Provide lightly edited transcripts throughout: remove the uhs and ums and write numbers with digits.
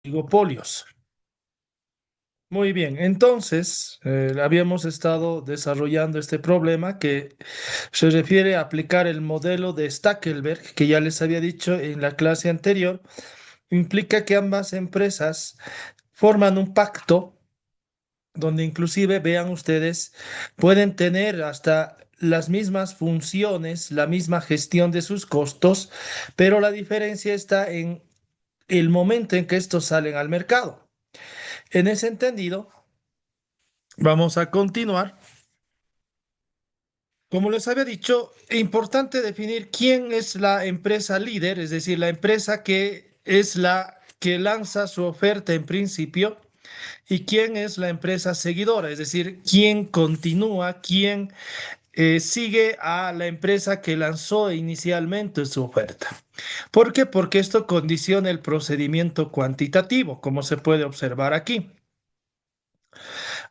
Oligopolios. Muy bien, entonces habíamos estado desarrollando este problema que se refiere a aplicar el modelo de Stackelberg, que ya les había dicho en la clase anterior, implica que ambas empresas forman un pacto donde inclusive, vean ustedes, pueden tener hasta las mismas funciones, la misma gestión de sus costos, pero la diferencia está en el momento en que estos salen al mercado. En ese entendido, vamos a continuar. Como les había dicho, es importante definir quién es la empresa líder, es decir, la empresa que es la que lanza su oferta en principio, y quién es la empresa seguidora, es decir, quién continúa, quién sigue a la empresa que lanzó inicialmente su oferta. ¿Por qué? Porque esto condiciona el procedimiento cuantitativo, como se puede observar aquí.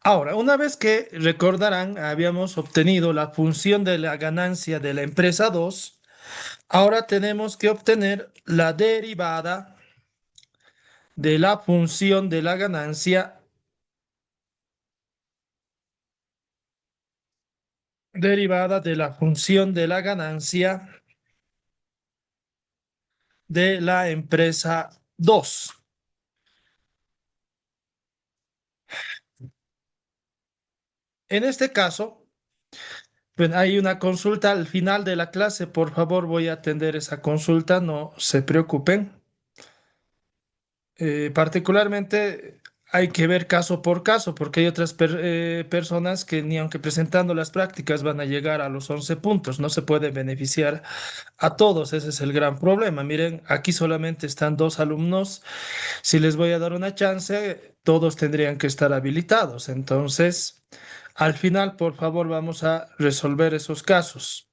Ahora, una vez que recordarán, habíamos obtenido la función de la ganancia de la empresa 2. Ahora tenemos que obtener la derivada de la función de la ganancia, derivada de la función de la ganancia de la empresa 2. En este caso, pues hay una consulta al final de la clase. Por favor, voy a atender esa consulta, no se preocupen. Particularmente hay que ver caso por caso, porque hay otras personas que ni aunque presentando las prácticas van a llegar a los 11 puntos. No se puede beneficiar a todos, ese es el gran problema. Miren, aquí solamente están dos alumnos. Si les voy a dar una chance, todos tendrían que estar habilitados. Entonces, al final, por favor, vamos a resolver esos casos.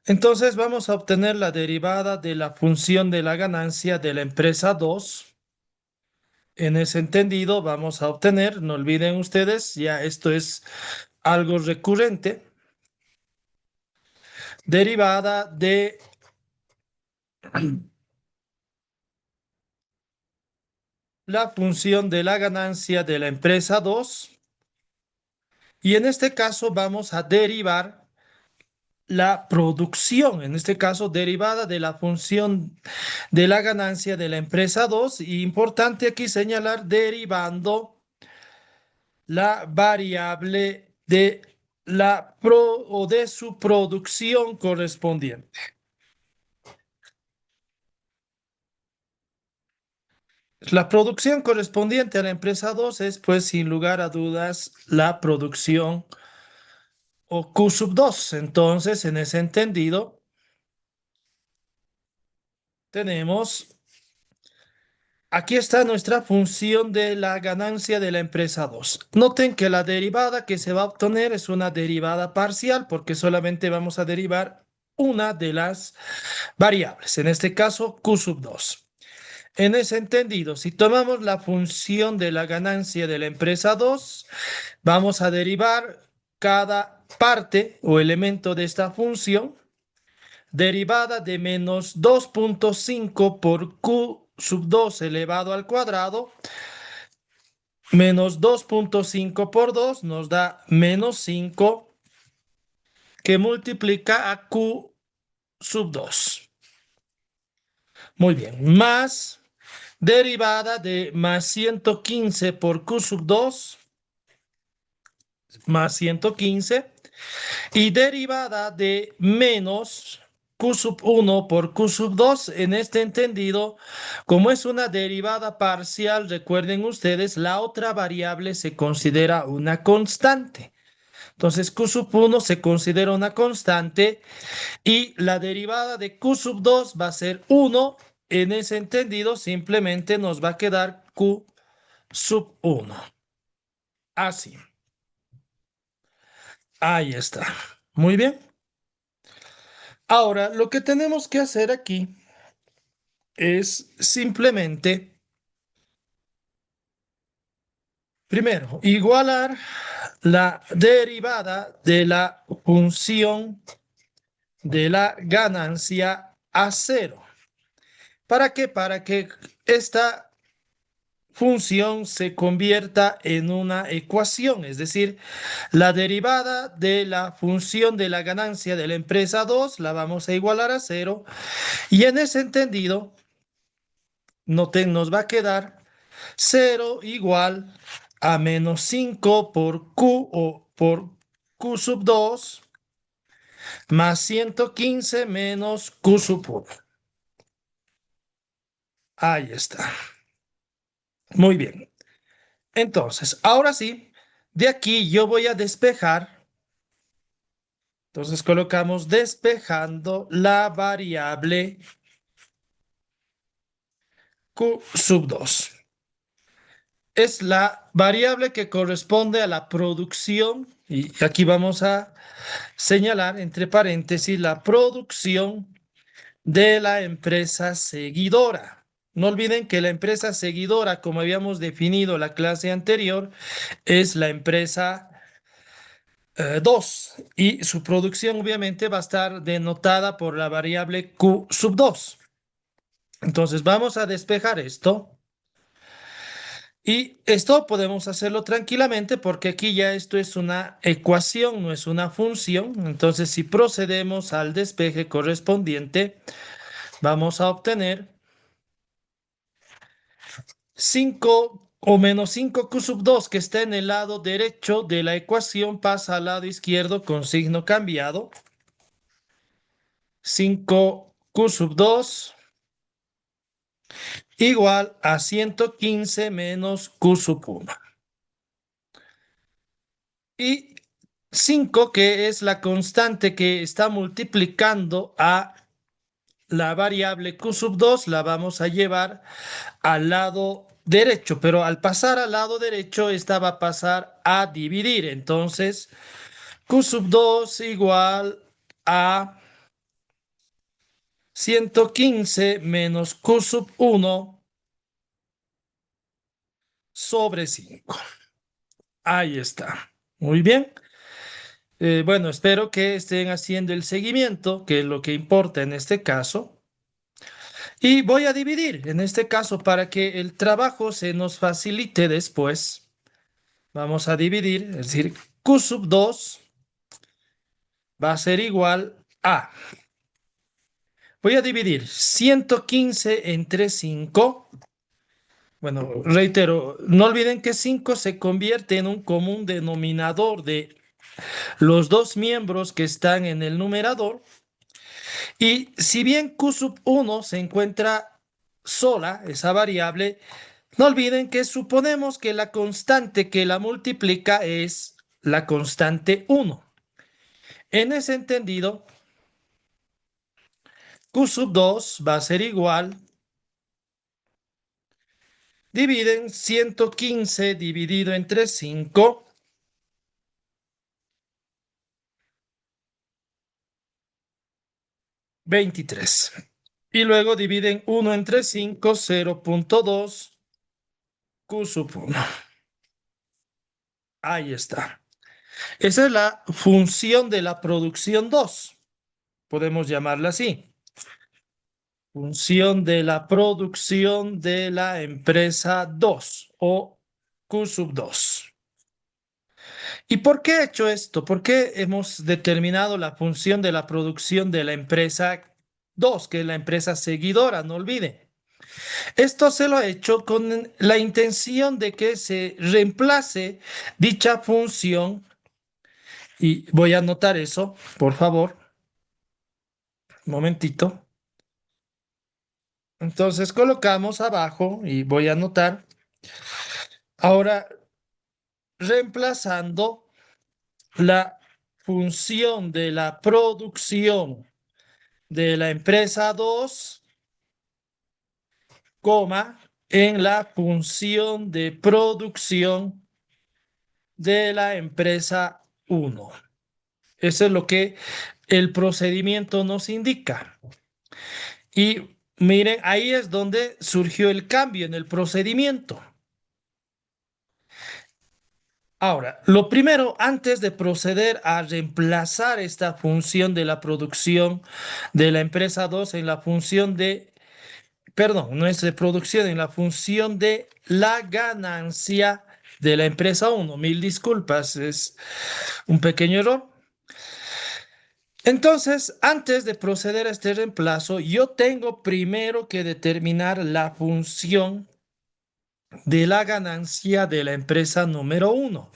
Entonces vamos a obtener la derivada de la función de la ganancia de la empresa 2. En ese entendido vamos a obtener, no olviden ustedes, ya esto es algo recurrente, derivada de la función de la ganancia de la empresa 2. Y en este caso vamos a derivar la producción, en este caso derivada de la función de la ganancia de la empresa 2. Y importante aquí señalar derivando la variable de o de su producción correspondiente. La producción correspondiente a la empresa 2 es, pues, sin lugar a dudas, la producción o Q sub 2. Entonces, en ese entendido, tenemos, aquí está nuestra función de la ganancia de la empresa 2. Noten que la derivada que se va a obtener es una derivada parcial porque solamente vamos a derivar una de las variables, en este caso Q sub 2. En ese entendido, si tomamos la función de la ganancia de la empresa 2, vamos a derivar cada parte o elemento de esta función derivada de menos 2,5 por q sub 2 elevado al cuadrado, menos 2,5 por 2 nos da menos 5 que multiplica a q sub 2. Muy bien, más derivada de más 115 por q sub 2 más 115 y derivada de menos q sub 1 por q sub 2. En este entendido, como es una derivada parcial, recuerden ustedes, la otra variable se considera una constante. Entonces, q sub 1 se considera una constante y la derivada de q sub 2 va a ser 1. En ese entendido, simplemente nos va a quedar q sub 1. Así. Ahí está. Muy bien. Ahora, lo que tenemos que hacer aquí es simplemente, primero, igualar la derivada de la función de la ganancia a cero. ¿Para qué? Para que esta función se convierta en una ecuación, es decir, la derivada de la función de la ganancia de la empresa 2 la vamos a igualar a cero y en ese entendido nos va a quedar cero igual a menos 5 por Q o por Q sub 2 más 115 menos Q sub 1. Ahí está. Muy bien. Entonces, ahora sí, de aquí yo voy a despejar. Entonces colocamos despejando la variable Q sub 2. Es la variable que corresponde a la producción, y aquí vamos a señalar entre paréntesis la producción de la empresa seguidora. No olviden que la empresa seguidora, como habíamos definido la clase anterior, es la empresa 2 y su producción obviamente va a estar denotada por la variable Q sub 2. Entonces vamos a despejar esto y esto podemos hacerlo tranquilamente porque aquí ya esto es una ecuación, no es una función. Entonces si procedemos al despeje correspondiente, vamos a obtener 5 o menos 5 q sub 2 que está en el lado derecho de la ecuación pasa al lado izquierdo con signo cambiado. 5 q sub 2 igual a 115 menos Q sub 1. Y 5 que es la constante que está multiplicando a la variable Q sub 2, la vamos a llevar al lado derecho, pero al pasar al lado derecho, esta va a pasar a dividir. Entonces, Q sub 2 igual a 115 menos Q sub 1 sobre 5. Ahí está. Muy bien. Bueno, espero que estén haciendo el seguimiento, que es lo que importa en este caso. Y voy a dividir, en este caso, para que el trabajo se nos facilite después. Vamos a dividir, es decir, Q sub 2 va a ser igual a. Voy a dividir 115 entre 5. Bueno, reitero, no olviden que 5 se convierte en un común denominador de los dos miembros que están en el numerador. Y si bien Q sub 1 se encuentra sola, esa variable, no olviden que suponemos que la constante que la multiplica es la constante 1. En ese entendido, Q sub 2 va a ser igual, dividen 115 dividido entre 5, 23. Y luego dividen 1 entre 5, 0,2 Q sub 1. Ahí está. Esa es la función de la producción 2. Podemos llamarla así. Función de la producción de la empresa 2 o Q sub 2. ¿Y por qué he hecho esto? ¿Por qué hemos determinado la función de la producción de la empresa 2, que es la empresa seguidora? No olvide. Esto se lo he hecho con la intención de que se reemplace dicha función y voy a anotar eso, por favor, un momentito. Entonces colocamos abajo y voy a anotar. Ahora, reemplazando la función de la producción de la empresa 2, coma, en la función de producción de la empresa 1. Eso es lo que el procedimiento nos indica. Y miren, ahí es donde surgió el cambio en el procedimiento. Ahora, lo primero, antes de proceder a reemplazar esta función de la producción de la empresa 2 en la función de perdón, no es de producción, en la función de la ganancia de la empresa uno. Mil disculpas, es un pequeño error. Entonces, antes de proceder a este reemplazo, yo tengo primero que determinar la función de la ganancia de la empresa número uno.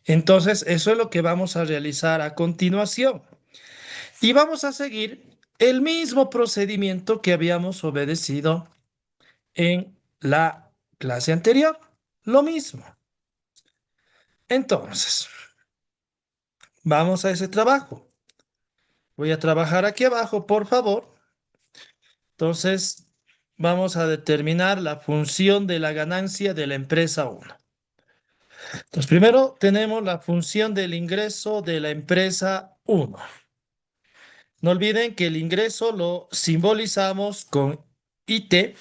Entonces, eso es lo que vamos a realizar a continuación. Y vamos a seguir el mismo procedimiento que habíamos obedecido en la clase anterior. Lo mismo. Entonces, vamos a ese trabajo. Voy a trabajar aquí abajo, por favor. Entonces, vamos a determinar la función de la ganancia de la empresa uno. Entonces, primero tenemos la función del ingreso de la empresa uno. No olviden que el ingreso lo simbolizamos con IT.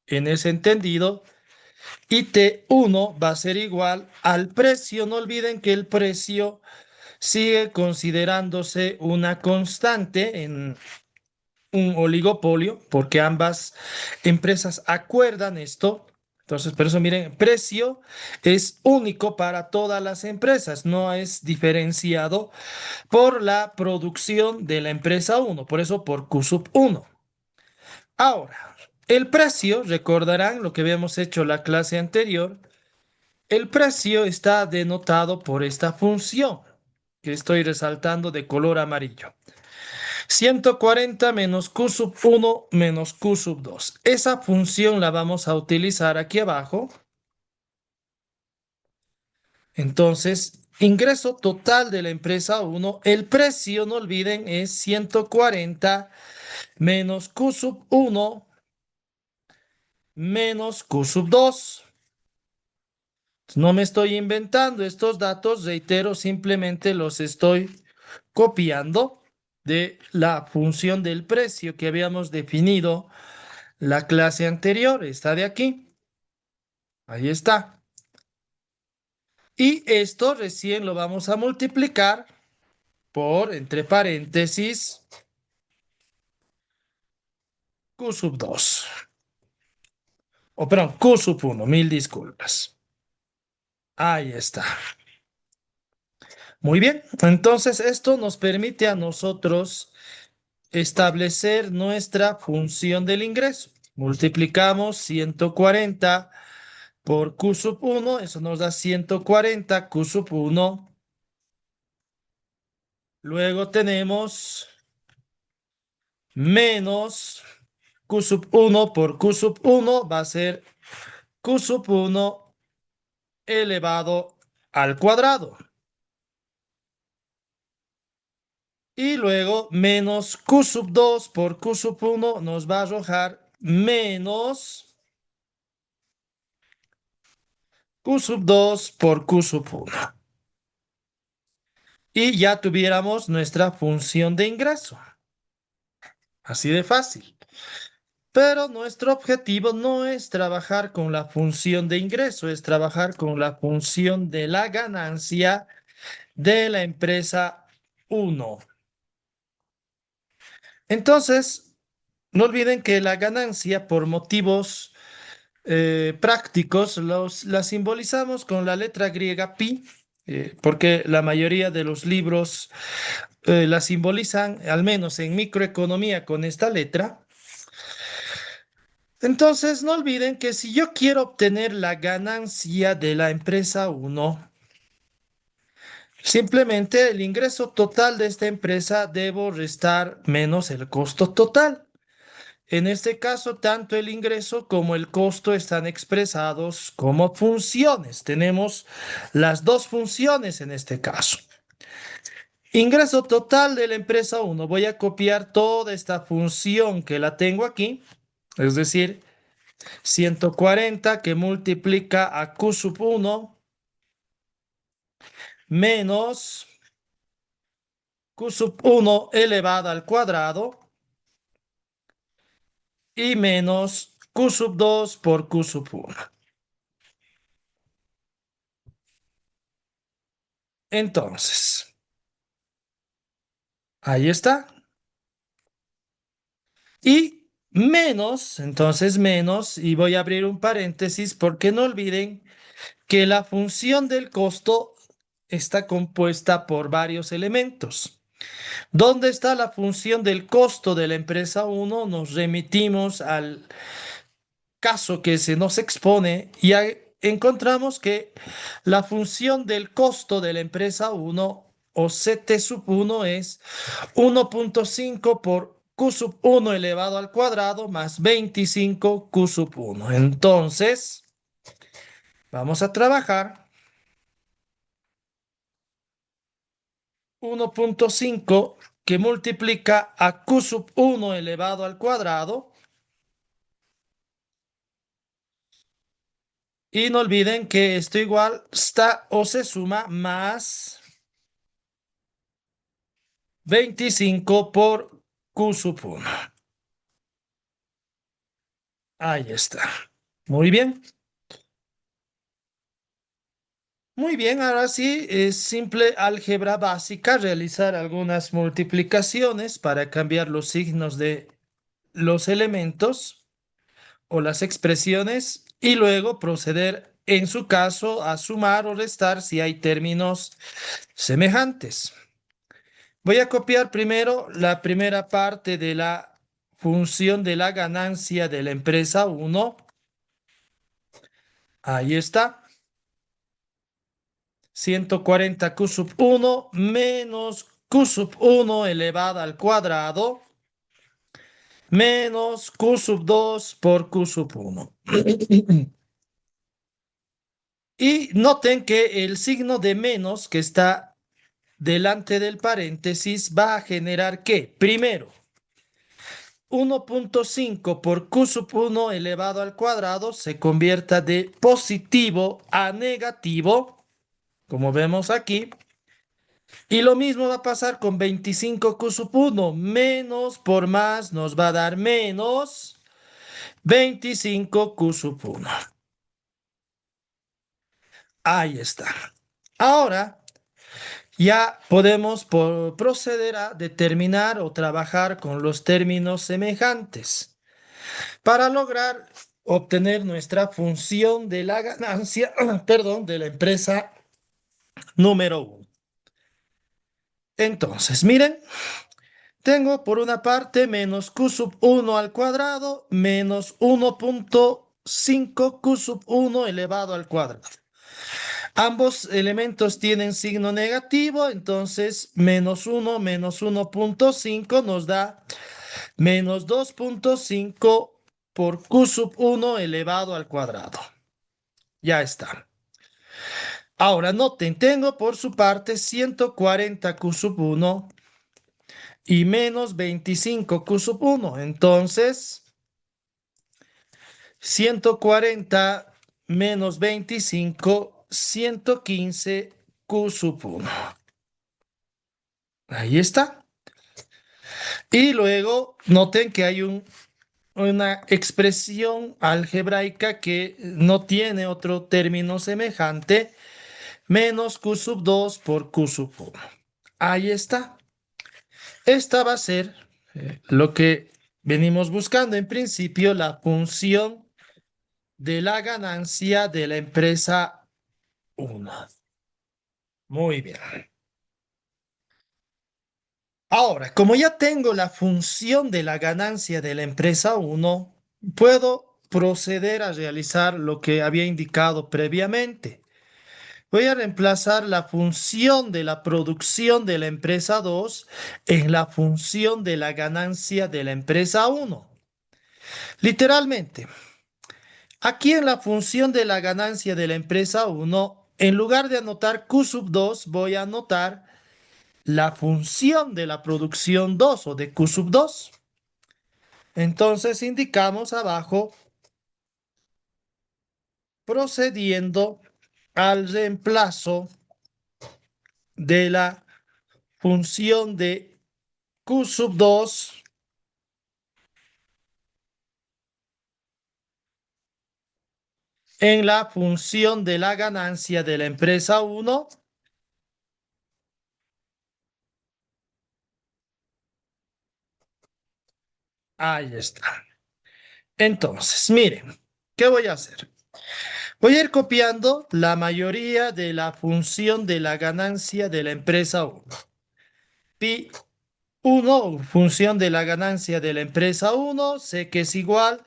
En ese entendido, IT1 va a ser igual al precio. No olviden que el precio sigue considerándose una constante en un oligopolio, porque ambas empresas acuerdan esto. Entonces, por eso miren, precio es único para todas las empresas, no es diferenciado por la producción de la empresa uno, por eso por Q sub 1. Ahora, el precio, recordarán lo que habíamos hecho la clase anterior, el precio está denotado por esta función que estoy resaltando de color amarillo. 140 menos Q sub 1 menos Q sub 2. Esa función la vamos a utilizar aquí abajo. Entonces, ingreso total de la empresa uno, el precio, no olviden, es 140 menos Q sub 1 menos Q sub 2. No me estoy inventando estos datos, reitero, simplemente los estoy copiando de la función del precio que habíamos definido la clase anterior. Está de aquí. Ahí está. Y esto recién lo vamos a multiplicar por, entre paréntesis, Q sub 2. O perdón, Q sub 1, mil disculpas. Ahí está. Muy bien. Entonces esto nos permite a nosotros establecer nuestra función del ingreso. Multiplicamos 140 por Q sub 1, eso nos da 140 Q sub 1. Luego tenemos menos Q sub 1 por Q sub 1 va a ser Q sub 1 elevado al cuadrado. Y luego menos Q sub 2 por Q sub 1 nos va a arrojar menos Q sub 2 por Q sub 1. Y ya tuviéramos nuestra función de ingreso. Así de fácil. Pero nuestro objetivo no es trabajar con la función de ingreso, es trabajar con la función de la ganancia de la empresa uno. Entonces, no olviden que la ganancia por motivos prácticos la simbolizamos con la letra griega pi, porque la mayoría de los libros la simbolizan, al menos en microeconomía, con esta letra. Entonces, no olviden que si yo quiero obtener la ganancia de la empresa uno, simplemente el ingreso total de esta empresa debo restar menos el costo total. En este caso, tanto el ingreso como el costo están expresados como funciones. Tenemos las dos funciones en este caso. Ingreso total de la empresa uno. Voy a copiar toda esta función que la tengo aquí, es decir, 140 que multiplica a Q sub 1 menos Q sub 1 elevado al cuadrado y menos Q sub 2 por Q sub 1. Entonces, ahí está. Y menos, entonces menos, y voy a abrir un paréntesis porque no olviden que la función del costo está compuesta por varios elementos. ¿Dónde está la función del costo de la empresa uno? Nos remitimos al caso que se nos expone y encontramos que la función del costo de la empresa uno o CT sub uno es 1,5 por Q sub uno elevado al cuadrado más 25 Q sub uno. Entonces, vamos a trabajar 1,5 que multiplica a Q sub uno elevado al cuadrado. Y no olviden que esto igual está o se suma más 25 por Q sub uno. Ahí está. Muy bien. Muy bien, ahora sí, es simple álgebra básica, realizar algunas multiplicaciones para cambiar los signos de los elementos o las expresiones y luego proceder, en su caso, a sumar o restar si hay términos semejantes. Voy a copiar primero la primera parte de la función de la ganancia de la empresa uno. Ahí está. 140 q sub uno menos q sub uno elevado al cuadrado menos q sub 2 por q sub uno. Y noten que el signo de menos que está delante del paréntesis va a generar que, primero, 1,5 por q sub 1 elevado al cuadrado se convierta de positivo a negativo, como vemos aquí. Y lo mismo va a pasar con 25 q sub 1. Menos por más nos va a dar menos 25 q sub 1. Ahí está. Ahora ya podemos proceder a determinar o trabajar con los términos semejantes para lograr obtener nuestra función de la ganancia, perdón, de la empresa número uno. Entonces, miren, tengo por una parte menos q sub uno al cuadrado menos 1,5 q sub uno elevado al cuadrado. Ambos elementos tienen signo negativo, entonces menos uno menos 1,5 nos da menos 2,5 por q sub uno elevado al cuadrado. Ya está. Ahora noten, tengo por su parte 140 q sub uno y menos 25 q sub uno. Entonces, 140 menos 25, 115 q sub uno. Ahí está. Y luego noten que hay una expresión algebraica que no tiene otro término semejante, menos q sub 2 por q sub uno. Ahí está. Esta va a ser lo que venimos buscando en principio, la función de la ganancia de la empresa uno. Muy bien. Ahora, como ya tengo la función de la ganancia de la empresa uno, puedo proceder a realizar lo que había indicado previamente. Voy a reemplazar la función de la producción de la empresa 2 en la función de la ganancia de la empresa uno. Literalmente, aquí en la función de la ganancia de la empresa uno, en lugar de anotar Q sub 2, voy a anotar la función de la producción 2 o de Q sub 2. Entonces indicamos abajo procediendo al reemplazo de la función de Q sub 2 en la función de la ganancia de la empresa uno. Ahí está. Entonces, miren, ¿qué voy a hacer? Voy a ir copiando la mayoría de la función de la ganancia de la empresa uno. Pi uno, función de la ganancia de la empresa uno, sé que es igual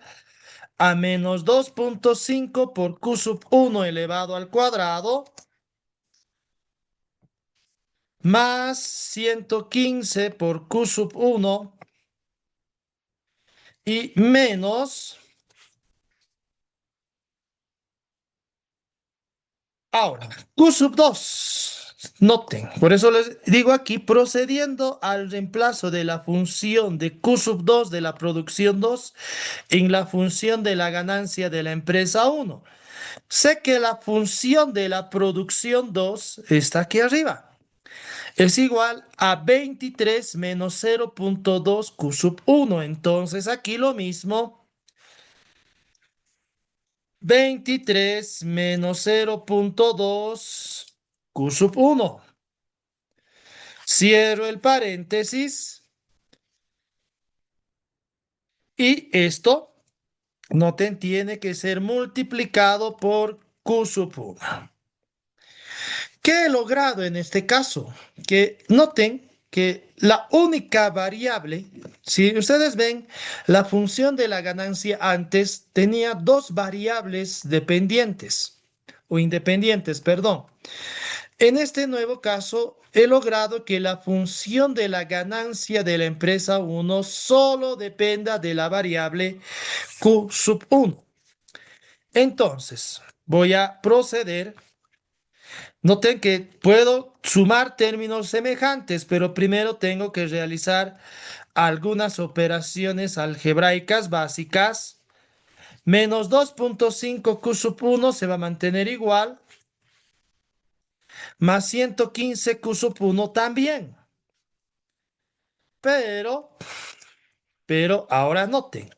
a menos 2,5 por q sub uno elevado al cuadrado más 115 por q sub uno y menos. Ahora, Q sub 2. Noten, por eso les digo aquí, procediendo al reemplazo de la función de Q sub 2 de la producción 2 en la función de la ganancia de la empresa uno. Sé que la función de la producción 2 está aquí arriba. Es igual a 23 menos 0,2 Q sub uno. Entonces aquí lo mismo, 23 menos 0,2 Q sub uno. Cierro el paréntesis y esto, noten, tiene que ser multiplicado por Q sub uno. ¿Qué he logrado en este caso? Que noten que la única variable, si ustedes ven, la función de la ganancia antes tenía dos variables dependientes o independientes, perdón. En este nuevo caso, he logrado que la función de la ganancia de la empresa uno solo dependa de la variable Q sub uno. Entonces, voy a proceder. Noten que puedo sumar términos semejantes, pero primero tengo que realizar algunas operaciones algebraicas básicas. Menos 2,5 Q sub uno se va a mantener igual, más 115 Q sub uno también. Pero, ahora noten.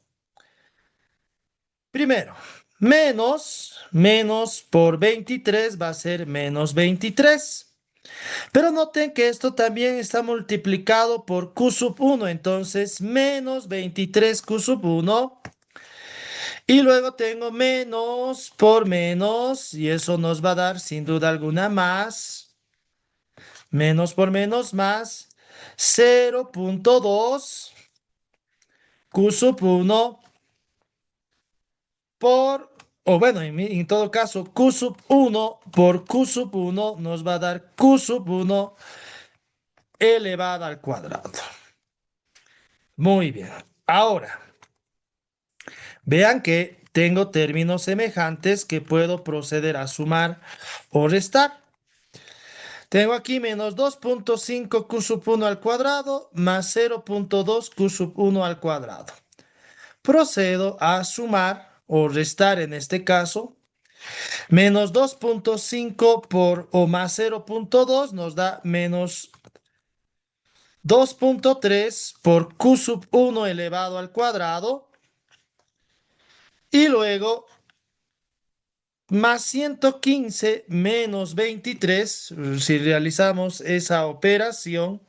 Primero, menos por 23 va a ser menos 23. Pero noten que esto también está multiplicado por q sub uno, entonces menos 23 q sub uno. Y luego tengo menos por menos, y eso nos va a dar sin duda alguna más. Menos por menos más 0,2 q sub uno por, o bueno, en todo caso, q sub uno por q sub uno nos va a dar q sub uno elevada al cuadrado. Muy bien. Ahora, vean que tengo términos semejantes que puedo proceder a sumar o restar. Tengo aquí menos 2,5 q sub uno al cuadrado más 0,2 q sub uno al cuadrado. Procedo a sumar o restar en este caso. Menos 2,5 por o más 0,2 nos da menos 2,3 por q sub uno elevado al cuadrado. Y luego más 115 menos 23, si realizamos esa operación,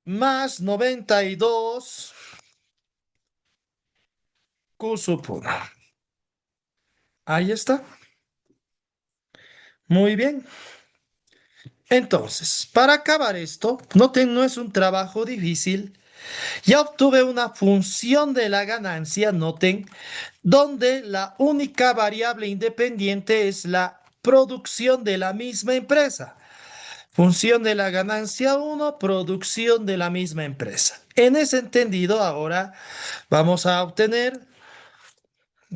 más 92 q sub uno. Ahí está. Muy bien. Entonces, para acabar esto, noten, no es un trabajo difícil. Ya obtuve una función de la ganancia, noten, donde la única variable independiente es la producción de la misma empresa. Función de la ganancia uno, producción de la misma empresa. En ese entendido, vamos a obtener,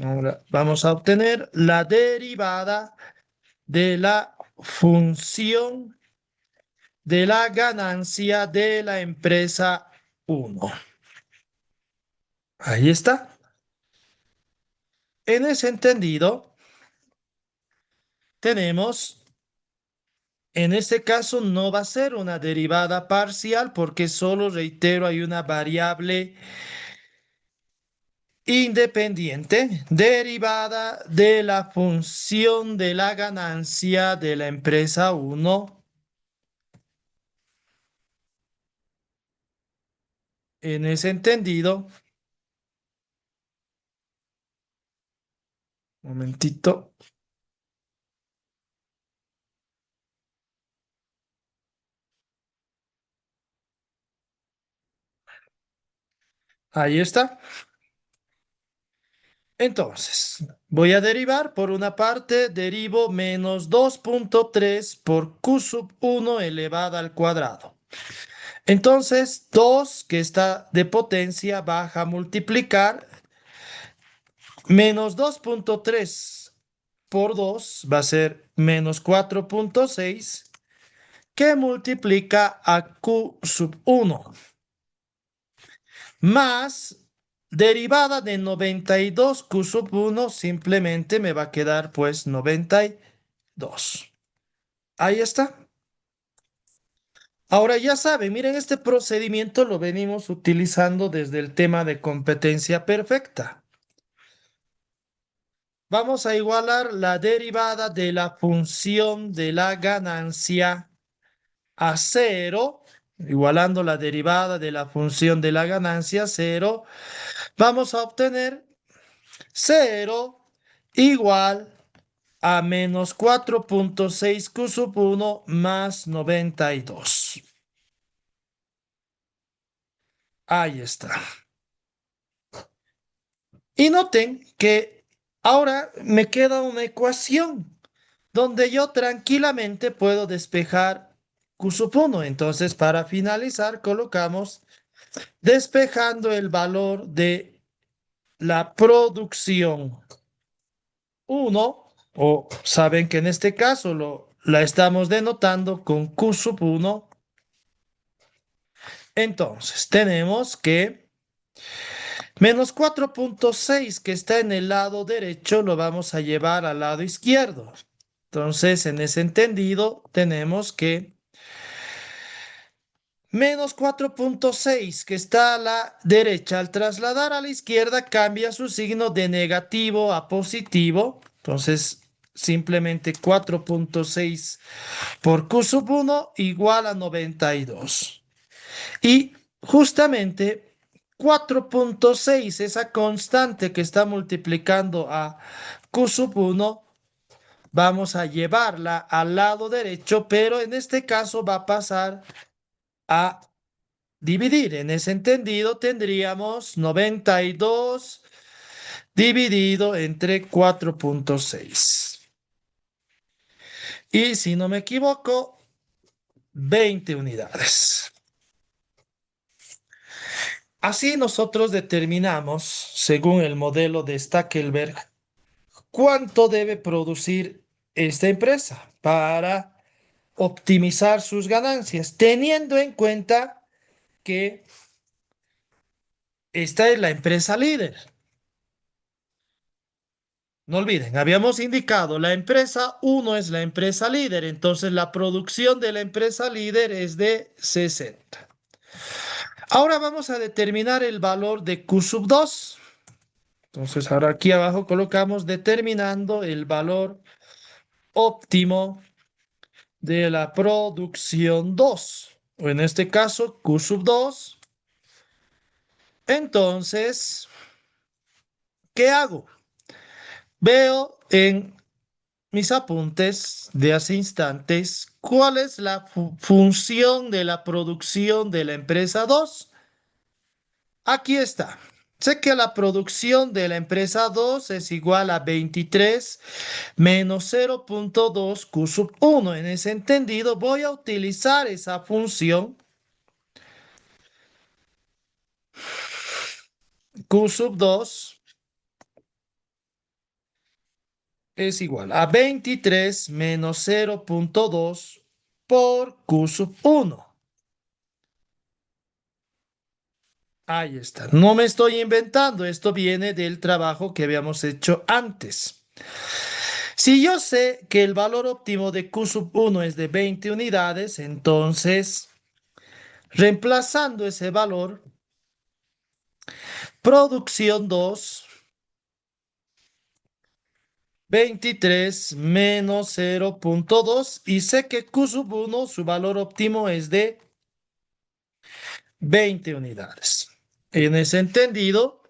ahora vamos a obtener la derivada de la función de la ganancia de la empresa uno. Ahí está. En ese entendido, tenemos, en este caso no va a ser una derivada parcial porque solo, reitero, hay una variable independiente derivada de la función de la ganancia de la empresa uno En ese entendido, momentito, ahí está. Entonces, voy a derivar por una parte, derivo menos 2,3 por q sub 1 elevada al cuadrado. Entonces, 2 que está de potencia baja a multiplicar, menos 2,3 por 2 va a ser menos 4,6 que multiplica a q sub 1 más derivada de 92 q sub 1 simplemente me va a quedar pues 92. Ahí está. Ahora ya saben, miren, este procedimiento lo venimos utilizando desde el tema de competencia perfecta. Vamos a igualar la derivada de la función de la ganancia a cero, igualando la derivada de la función de la ganancia a cero, vamos a obtener cero igual a menos 4,6 q sub 1 más 92. Ahí está. Y noten que ahora me queda una ecuación donde yo tranquilamente puedo despejar q sub 1. Entonces, para finalizar, colocamos despejando el valor de la producción uno, o saben que en este caso la estamos denotando con q sub 1. Entonces, tenemos que menos 4,6 que está en el lado derecho lo vamos a llevar al lado izquierdo. Entonces, en ese entendido, tenemos que menos 4,6 que está a la derecha, al trasladar a la izquierda, cambia su signo de negativo a positivo. Entonces, simplemente 4,6 por q sub 1 igual a 92. Y justamente 4,6, esa constante que está multiplicando a q sub 1, vamos a llevarla al lado derecho, pero en este caso va a pasar a dividir. En ese entendido tendríamos 92 dividido entre 4,6. Y si no me equivoco, 20 unidades. Así nosotros determinamos, según el modelo de Stackelberg, cuánto debe producir esta empresa para optimizar sus ganancias, teniendo en cuenta que esta es la empresa líder. No olviden, habíamos indicado, la empresa uno es la empresa líder, entonces la producción de la empresa líder es de 60. Ahora vamos a determinar el valor de Q sub 2. Entonces ahora aquí abajo colocamos determinando el valor óptimo de la producción 2, o en este caso Q sub 2. Entonces, ¿qué hago? Veo en mis apuntes de hace instantes cuál es la función de la producción de la empresa 2. Aquí está. Sé que la producción de la empresa 2 es igual a 23 menos 0,2 Q sub 1. En ese entendido, voy a utilizar esa función Q sub 2 es igual a 23 menos 0,2 por Q sub 1. Ahí está. No me estoy inventando. Esto viene del trabajo que habíamos hecho antes. Si yo sé que el valor óptimo de Q sub 1 es de 20 unidades, entonces, reemplazando ese valor, producción 2, 23 menos 0,2, y sé que Q sub 1, su valor óptimo es de 20 unidades. En ese entendido,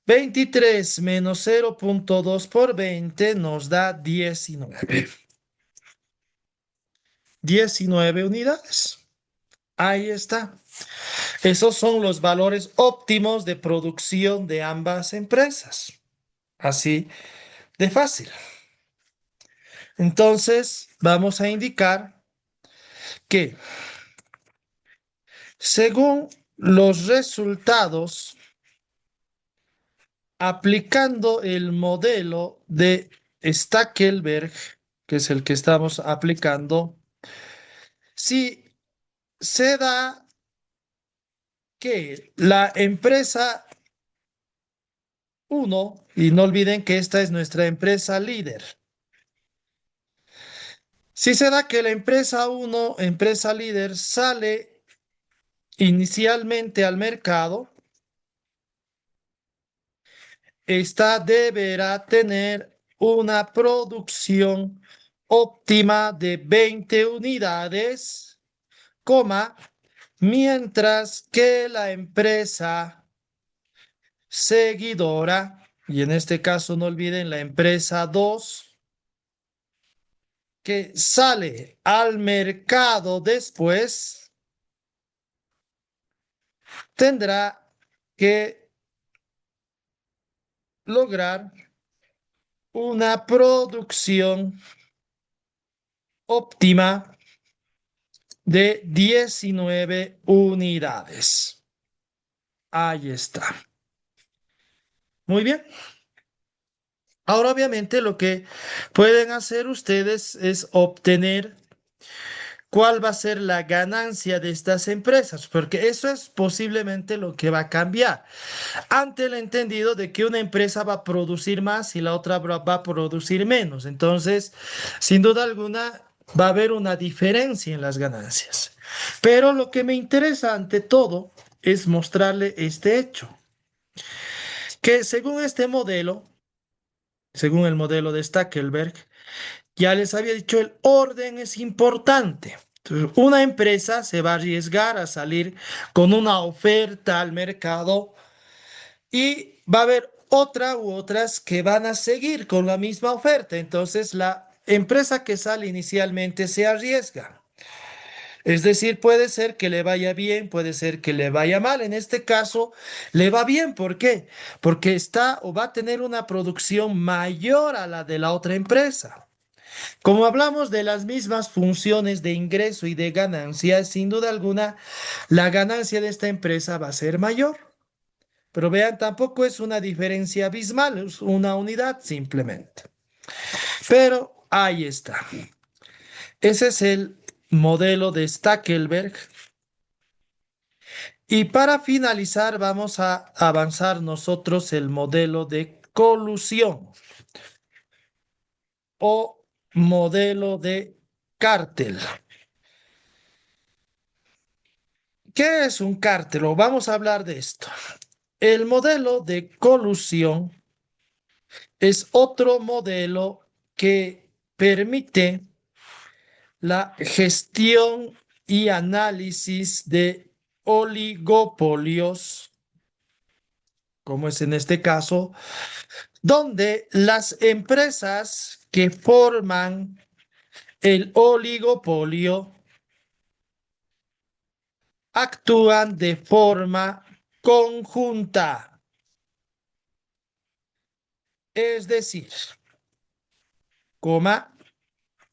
23 menos 0,2 por 20 nos da 19. 19 unidades. Ahí está. Esos son los valores óptimos de producción de ambas empresas. Así de fácil. Entonces, vamos a indicar que según los resultados, aplicando el modelo de Stackelberg, que es el que estamos aplicando, si se da que la empresa uno, y no olviden que esta es nuestra empresa líder, si se da que la empresa uno, empresa líder, sale inicialmente al mercado, esta deberá tener una producción óptima de 20 unidades, coma, mientras que la empresa seguidora, y en este caso no olviden la empresa 2, que sale al mercado después, tendrá que lograr una producción óptima de 19 unidades. Ahí está. Muy bien. Ahora, obviamente, lo que pueden hacer ustedes es obtener cuál va a ser la ganancia de estas empresas, porque eso es posiblemente lo que va a cambiar. Ante el entendido de que una empresa va a producir más y la otra va a producir menos. Entonces, sin duda alguna, va a haber una diferencia en las ganancias. Pero lo que me interesa ante todo es mostrarle este hecho, que según este modelo, según el modelo de Stackelberg, ya les había dicho, el orden es importante. Entonces, una empresa se va a arriesgar a salir con una oferta al mercado y va a haber otra u otras que van a seguir con la misma oferta. Entonces, la empresa que sale inicialmente se arriesga. Es decir, puede ser que le vaya bien, puede ser que le vaya mal. En este caso, le va bien. ¿Por qué? Porque está o va a tener una producción mayor a la de la otra empresa. Como hablamos de las mismas funciones de ingreso y de ganancia, sin duda alguna, la ganancia de esta empresa va a ser mayor. Pero vean, tampoco es una diferencia abismal, es una unidad simplemente. Pero ahí está. Ese es el modelo de Stackelberg. Y para finalizar, vamos a avanzar nosotros el modelo de colusión o modelo de cártel. ¿Qué es un cártel? O vamos a hablar de esto. El modelo de colusión es otro modelo que permite la gestión y análisis de oligopolios, como es en este caso, donde las empresas que forman el oligopolio actúan de forma conjunta, es decir, coma,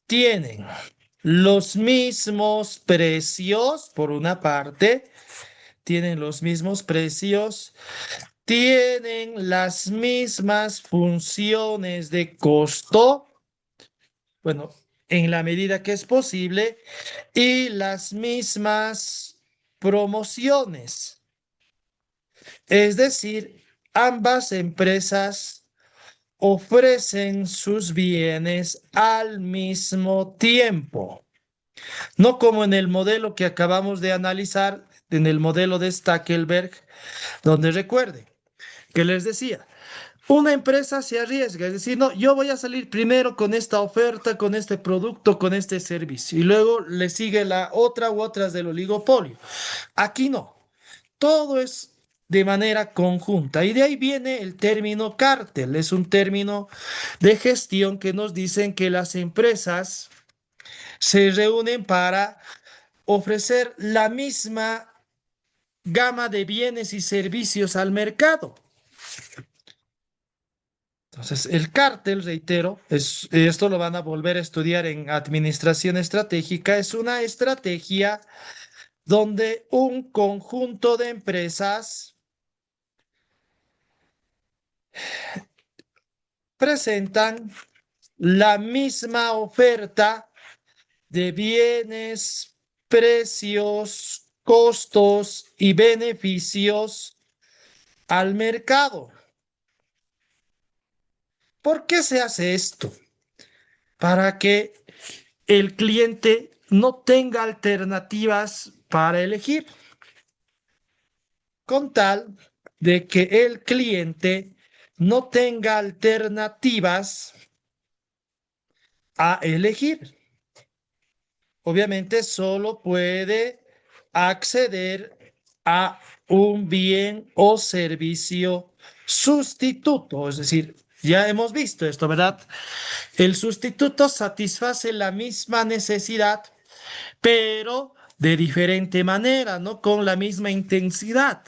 tienen los mismos precios, por una parte, tienen los mismos precios, tienen las mismas funciones de costo, bueno, en la medida que es posible, y las mismas promociones. Es decir, ambas empresas ofrecen sus bienes al mismo tiempo. No como en el modelo que acabamos de analizar, en el modelo de Stackelberg, donde recuerde que les decía, Una empresa se arriesga, es decir, no, yo voy a salir primero con esta oferta, con este producto, con este servicio, y luego le sigue la otra u otras del oligopolio. Aquí no, todo es de manera conjunta, y de ahí viene el término cártel, es un término de gestión que nos dicen que las empresas se reúnen para ofrecer la misma gama de bienes y servicios al mercado. Entonces, el cártel, reitero, esto lo van a volver a estudiar en administración estratégica, es una estrategia donde un conjunto de empresas presentan la misma oferta de bienes, precios, costos y beneficios al mercado. ¿Por qué se hace esto? Para que el cliente no tenga alternativas para elegir, con tal de que el cliente no tenga alternativas a elegir. Obviamente solo puede acceder a un bien o servicio sustituto, es decir, ya hemos visto esto, ¿verdad? El sustituto satisface la misma necesidad, pero de diferente manera, no con la misma intensidad.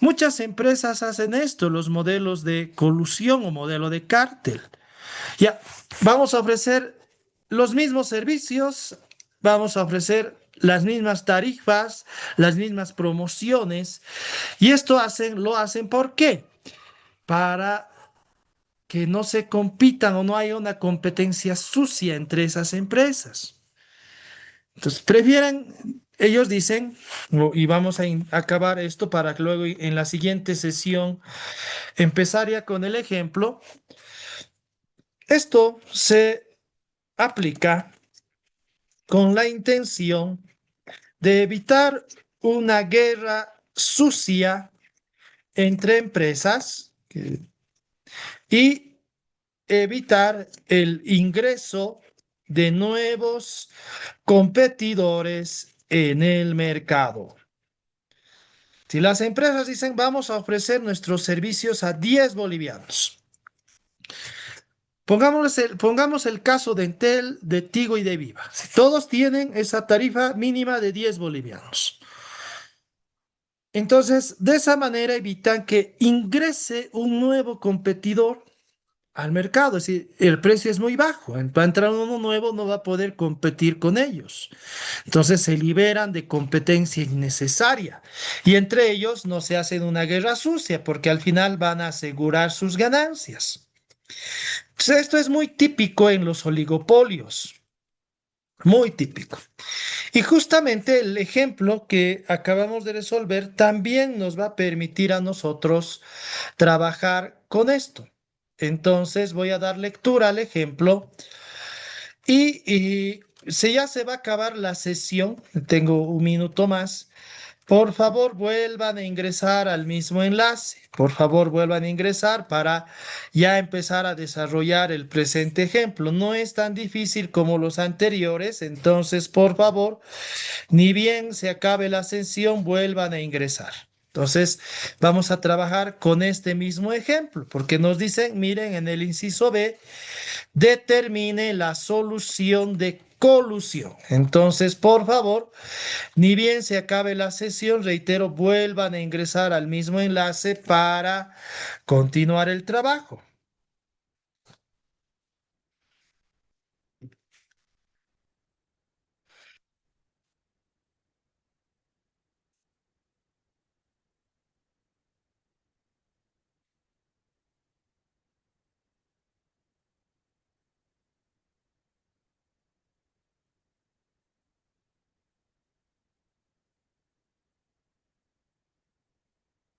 Muchas empresas hacen esto, los modelos de colusión o modelo de cártel. Ya, vamos a ofrecer los mismos servicios, vamos a ofrecer las mismas tarifas, las mismas promociones, y esto lo hacen ¿por qué? Para que no se compitan o no haya una competencia sucia entre esas empresas. Entonces, ellos dicen, y vamos a acabar esto para que luego en la siguiente sesión empezar ya con el ejemplo. Esto se aplica con la intención de evitar una guerra sucia entre empresas y evitar el ingreso de nuevos competidores en el mercado. Si las empresas dicen vamos a ofrecer nuestros servicios a 10 bolivianos, pongamos el caso de Entel, de Tigo y de Viva. Si todos tienen esa tarifa mínima de 10 bolivianos. Entonces, de esa manera evitan que ingrese un nuevo competidor al mercado. Es decir, el precio es muy bajo. Va a entrar uno nuevo, no va a poder competir con ellos. Entonces se liberan de competencia innecesaria. Y entre ellos no se hacen una guerra sucia, porque al final van a asegurar sus ganancias. Entonces, esto es muy típico en los oligopolios. Muy típico. Y justamente el ejemplo que acabamos de resolver también nos va a permitir a nosotros trabajar con esto. Entonces voy a dar lectura al ejemplo y si ya se va a acabar la sesión, tengo un minuto más. Por favor, vuelvan a ingresar al mismo enlace. Por favor, vuelvan a ingresar para ya empezar a desarrollar el presente ejemplo. No es tan difícil como los anteriores, entonces, por favor, ni bien se acabe la sesión, vuelvan a ingresar. Entonces, vamos a trabajar con este mismo ejemplo, porque nos dicen, miren, en el inciso B, determine la solución de colusión. Entonces, por favor, ni bien se acabe la sesión, reitero, vuelvan a ingresar al mismo enlace para continuar el trabajo.